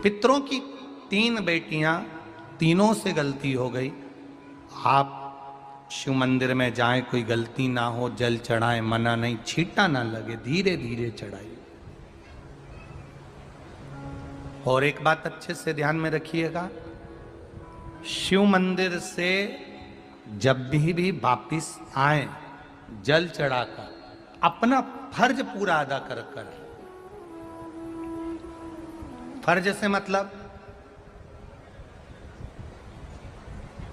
पितरों की 3 बेटियां, तीनों से गलती हो गई। आप शिव मंदिर में जाएं, कोई गलती ना हो, जल चढ़ाएं, मना नहीं, छींटा ना लगे, धीरे धीरे चढ़ाइए। और एक बात अच्छे से ध्यान में रखिएगा, शिव मंदिर से जब भी वापिस आए, जल चढ़ाकर अपना फर्ज पूरा अदा कर कर। फर्ज से मतलब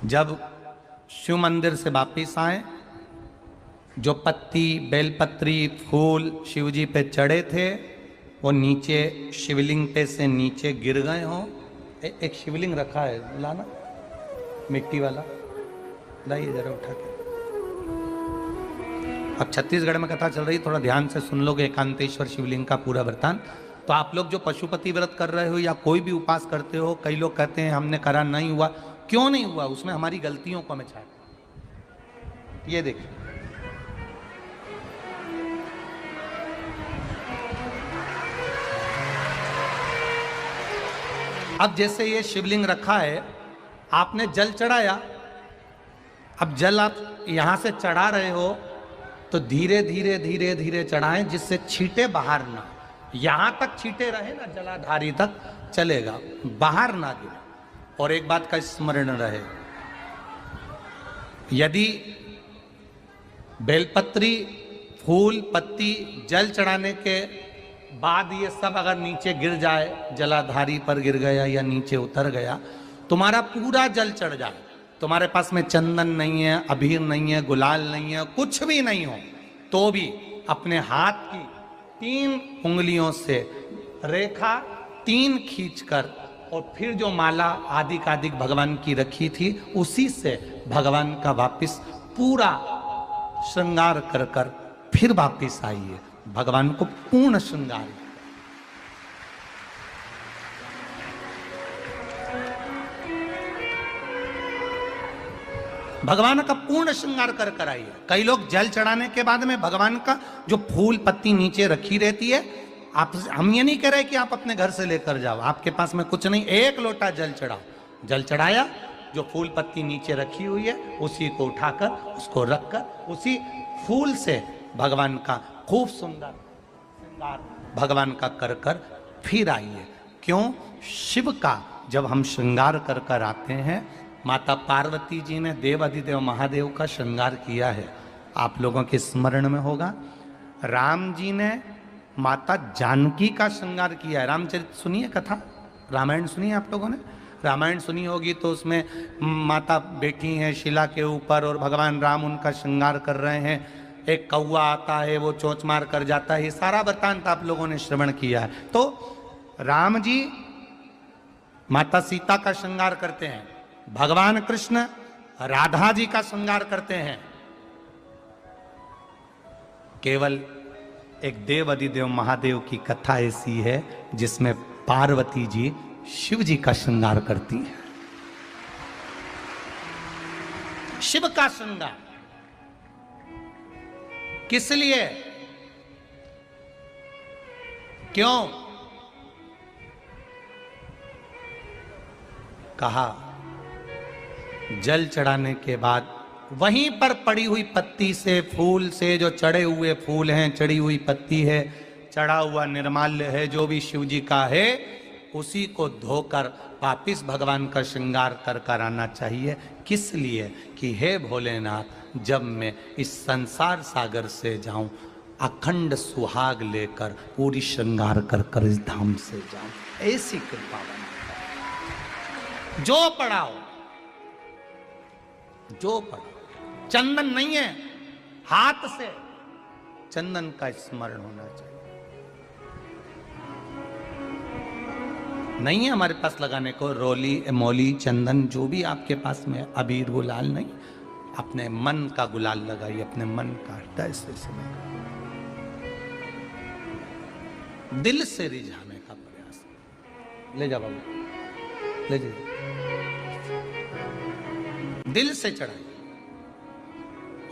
जब शिव मंदिर से वापिस आए, जो पत्ती, बेलपत्री, फूल शिव जी पे चढ़े थे वो नीचे शिवलिंग पे से नीचे गिर गए हों। एक शिवलिंग रखा है, लाना मिट्टी वाला, लाइए जरा उठा के। अब छत्तीसगढ़ में कथा चल रही, थोड़ा ध्यान से सुन लोगे एकांतेश्वर शिवलिंग का पूरा वृतांत। तो आप लोग जो पशुपति व्रत कर रहे हो या कोई भी उपास करते हो, कई लोग कहते हैं हमने करा नहीं हुआ। क्यों नहीं हुआ? उसमें हमारी गलतियों को हमें छाट। ये देखिए, अब जैसे ये शिवलिंग रखा है, आपने जल चढ़ाया, अब जल आप यहां से चढ़ा रहे हो तो धीरे धीरे धीरे धीरे चढ़ाएं, जिससे छींटे बाहर ना, यहां तक छींटे रहे ना, जलाधारी तक चलेगा, बाहर ना गिरे। और एक बात का स्मरण रहे, यदि बेलपत्री, फूल, पत्ती जल चढ़ाने के बाद ये सब अगर नीचे गिर जाए, जलाधारी पर गिर गया या नीचे उतर गया, तुम्हारा पूरा जल चढ़ जाए, तुम्हारे पास में चंदन नहीं है, अबीर नहीं है, गुलाल नहीं है, कुछ भी नहीं हो, तो भी अपने हाथ की 3 उंगलियों से रेखा 3 खींचकर और फिर जो माला आदिक भगवान की रखी थी, उसी से भगवान का वापिस पूरा श्रृंगार कर कर फिर वापिस आइए, भगवान को पूर्ण श्रृंगार। भगवान का पूर्ण श्रृंगार कर कर आइए। कई लोग जल चढ़ाने के बाद में भगवान का जो फूल पत्ती नीचे रखी रहती है, आप, हम ये नहीं कह रहे कि आप अपने घर से लेकर जाओ, आपके पास में कुछ नहीं, 1 लोटा जल चढ़ाओ, जल चढ़ाया, जो फूल पत्ती नीचे रखी हुई है उसी को उठाकर, उसको रखकर, उसी फूल से भगवान का खूब सुंदर श्रृंगार भगवान का कर कर फिर आइए। क्यों? शिव का जब हम श्रृंगार कर कर आते हैं, माता पार्वती जी ने देव अधिदेव महादेव का श्रृंगार किया है, आप लोगों के स्मरण में होगा। राम जी ने माता जानकी का श्रृंगार किया है। रामचरित सुनिए कथा, रामायण सुनिए, आप लोगों ने रामायण सुनी होगी, तो उसमें माता बैठी हैं शिला के ऊपर और भगवान राम उनका श्रृंगार कर रहे हैं। एक कौवा आता है, वो चोंच मार कर जाता है, ये सारा वृत्तांत आप लोगों ने श्रवण किया है। तो राम जी माता सीता का श्रृंगार करते हैं, भगवान कृष्ण राधा जी का श्रृंगार करते हैं। केवल एक देव अधिदेव महादेव की कथा ऐसी है जिसमें पार्वती जी शिव जी का श्रृंगार करती हैं। शिव का श्रृंगार किस लिए? क्यों? कहा जल चढ़ाने के बाद वहीं पर पड़ी हुई पत्ती से, फूल से, जो चढ़े हुए फूल हैं, चढ़ी हुई पत्ती है, चढ़ा हुआ निर्माल्य है, जो भी शिव जी का है, उसी को धोकर वापिस भगवान का श्रृंगार कर कर आना चाहिए। किस लिए? कि हे भोलेनाथ, जब मैं इस संसार सागर से जाऊं, अखंड सुहाग लेकर पूरी श्रृंगार कर कर इस धाम से जाऊं, ऐसी कृपा बना। जो पढ़ाओ, जो पढ़ाओ, चंदन नहीं है, हाथ से चंदन का स्मरण होना चाहिए। नहीं है हमारे पास लगाने को रोली, मोली, चंदन, जो भी आपके पास में है, अबीर गुलाल नहीं, अपने मन का गुलाल लगाइए, अपने मन का हृदय से दिल से रिझाने का प्रयास। ले जा बाबू, ले जा, दिल से चढ़ाइए।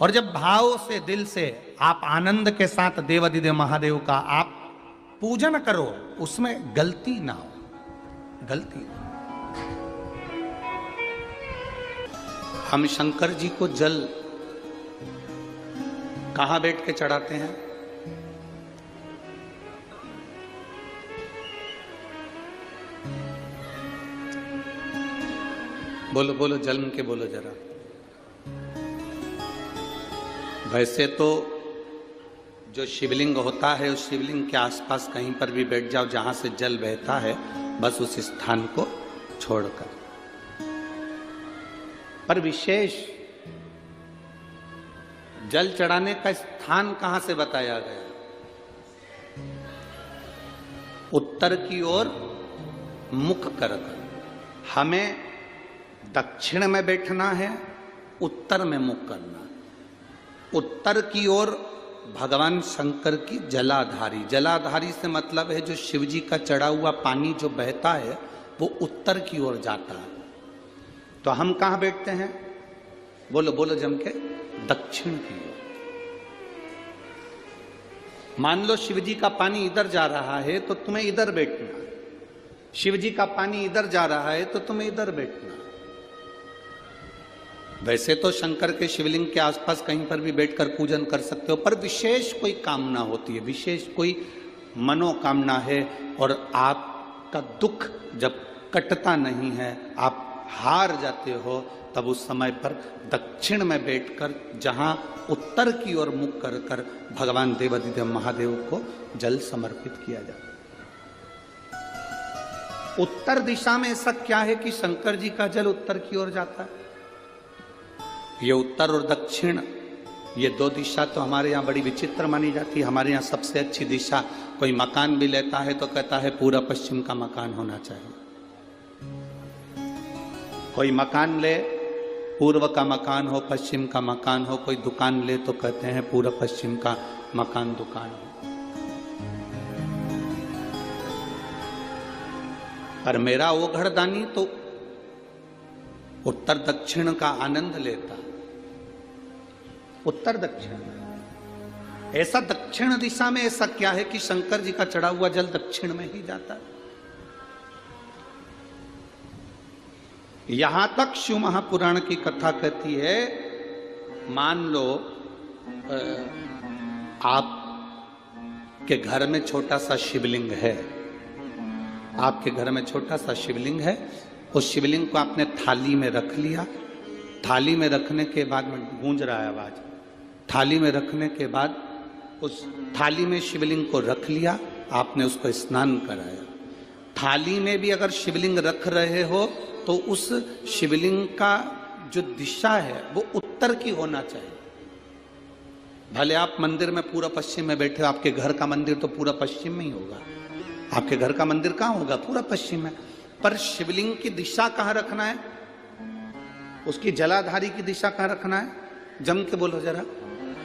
और जब भाव से, दिल से आप आनंद के साथ देवाधिदेव महादेव का आप पूजन करो, उसमें गलती ना हो। गलती। हम शंकर जी को जल कहां बैठ के चढ़ाते हैं? बोलो बोलो, जन्म के बोलो जरा। वैसे तो जो शिवलिंग होता है उस शिवलिंग के आसपास कहीं पर भी बैठ जाओ जहां से जल बहता है, बस उस स्थान को छोड़कर। पर विशेष जल चढ़ाने का स्थान कहां से बताया गया? उत्तर की ओर मुख कर। हमें दक्षिण में बैठना है, उत्तर में मुख करना। उत्तर की ओर भगवान शंकर की जलाधारी, जलाधारी से मतलब है जो शिव जी का चढ़ा हुआ पानी जो बहता है वो उत्तर की ओर जाता है। तो हम कहां बैठते हैं? बोलो बोलो जम के, दक्षिण की ओर। मान लो शिव जी का पानी इधर जा रहा है तो तुम्हें इधर बैठना, शिव जी का पानी इधर जा रहा है तो तुम्हें इधर बैठना। वैसे तो शंकर के शिवलिंग के आसपास कहीं पर भी बैठकर पूजन कर सकते हो, पर विशेष कोई कामना होती है, विशेष कोई मनोकामना है और आपका दुख जब कटता नहीं है, आप हार जाते हो, तब उस समय पर दक्षिण में बैठकर जहां उत्तर की ओर मुख कर कर भगवान देवाधिदेव महादेव को जल समर्पित किया जाता है। उत्तर दिशा में ऐसा क्या है कि शंकर जी का जल उत्तर की ओर जाता है? ये उत्तर और दक्षिण, ये दो दिशा तो हमारे यहाँ बड़ी विचित्र मानी जाती है। हमारे यहाँ सबसे अच्छी दिशा, कोई मकान भी लेता है तो कहता है पूरा पश्चिम का मकान होना चाहिए। कोई मकान ले, पूर्व का मकान हो, पश्चिम का मकान हो। कोई दुकान ले तो कहते हैं पूरा पश्चिम का मकान दुकान हो। पर मेरा वो घरदानी तो उत्तर दक्षिण का आनंद लेता। उत्तर दक्षिण, ऐसा दक्षिण दिशा में ऐसा क्या है कि शंकर जी का चढ़ा हुआ जल दक्षिण में ही जाता है? यहां तक शिव महापुराण की कथा कहती है, मान लो आपके घर में छोटा सा शिवलिंग है, आपके घर में छोटा सा शिवलिंग है, उस शिवलिंग को आपने थाली में रख लिया। थाली में रखने के बाद में गूंज रहा है आवाज, थाली में रखने के बाद उस थाली में शिवलिंग को रख लिया, आपने उसको स्नान कराया। थाली में भी अगर शिवलिंग रख रहे हो तो उस शिवलिंग का जो दिशा है वो उत्तर की होना चाहिए। भले आप मंदिर में पूरा पश्चिम में बैठे हो, आपके घर का मंदिर तो पूरा पश्चिम में ही होगा। आपके घर का मंदिर कहाँ होगा? पूरा पश्चिम में। पर शिवलिंग की दिशा कहाँ रखना है? उसकी जलाधारी की दिशा कहाँ रखना है? जम के बोलो जरा,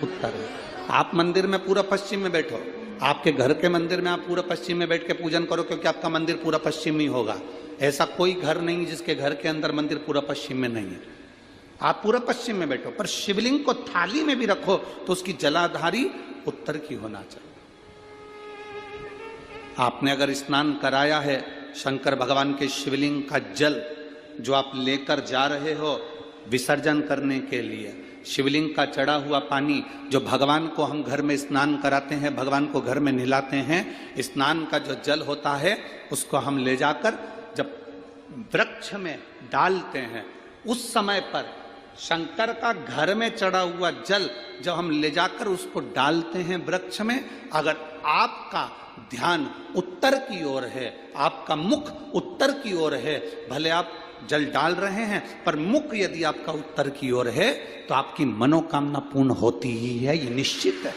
उत्तर में। आप मंदिर में पूरा पश्चिम में बैठो, आपके घर के मंदिर में आप पूरा पश्चिम में बैठ के पूजन करो, क्योंकि आपका मंदिर पूरा पश्चिम ही होगा। ऐसा कोई घर नहीं जिसके घर के अंदर मंदिर पूरा पश्चिम में नहीं है। आप पूरा पश्चिम में बैठो, पर शिवलिंग को थाली में भी रखो तो उसकी जलाधारी उत्तर की होना चाहिए। आपने अगर स्नान कराया है, शंकर भगवान के शिवलिंग का जल जो आप लेकर जा रहे हो विसर्जन करने के लिए, शिवलिंग का चढ़ा हुआ पानी जो भगवान को हम घर में स्नान कराते हैं, भगवान को घर में नहलाते हैं, स्नान का जो जल होता है उसको हम ले जाकर जब वृक्ष में डालते हैं, उस समय पर शंकर का घर में चढ़ा हुआ जल जब हम ले जाकर उसको डालते हैं वृक्ष में, अगर आपका ध्यान उत्तर की ओर है, आपका मुख उत्तर की ओर है, भले आप जल डाल रहे हैं पर मुख यदि आपका उत्तर की ओर है तो आपकी मनोकामना पूर्ण होती ही है, ये निश्चित है।